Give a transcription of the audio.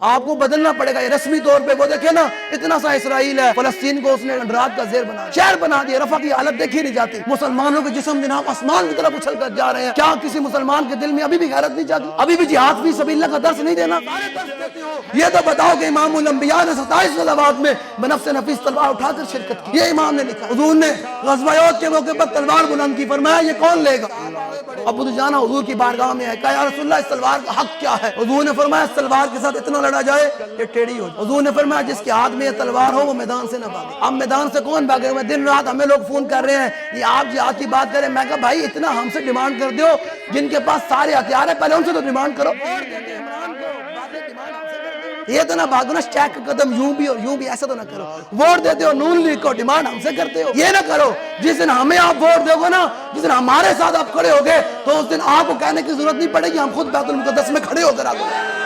आपको बदलना पड़ेगा। ये रस्मी तौर पे वो देखे ना, इतना सा इसराइल है, फलस्तीन को उसने रात का जेर बना शहर बना दिया। रफा की हालत देखी नहीं जाती। मुसलमानों के जिस्म जनाब आसमान की तरफ उछल कर जा रहे हैं। क्या किसी मुसलमान के दिल में अभी भी गैरत नहीं जाती? अभी भी जिहाद फी सबीलिल्लाह का दर्स नहीं देना? ये तो बताओ कि इमामुल अंबिया ने 27 ग़ज़वात में बनफ्स नफीस तलवार उठाकर शिरकत की। ये इमाम ने लिखा। हुजूर ने ग़ज़वा उहद के मौके पर तलवार बुलंद की, फरमाया ये कौन लेगा? अबू दुजाना हुजूर की बारगाह में आए, कहा या रसूलल्लाह इस तलवार का हक क्या है? हुजूर ने फरमाया इस तलवार के साथ इतना लड़ा जाए कि टेढ़ी हो जाए। हुजूर ने फरमाया जिसके हाथ में ये तलवार हो वो मैदान से ना भागे। अब मैदान से कौन भागे? मैं दिन रात हमें लोग फोन कर रहे हैं ये आप जिहाद की बात करें। मैं कहा भाई इतना हमसे डिमांड कर दो, जिनके पास सारे हथियार है पहले उनसे तो डिमांड करो। ये तो ना भागो ना स्टैक का कदम यूं भी और यूं भी, ऐसा तो ना करो। वोट देते हो नून लीग को, डिमांड हमसे करते हो। ये ना करो जिस दिन हमें आप वोट दोगे ना, जिस दिन हमारे साथ आप खड़े होगे तो उस दिन आपको कहने की जरूरत नहीं पड़ेगी, हम खुद बैतुल मुकद्दस में खड़े होकर आ गए।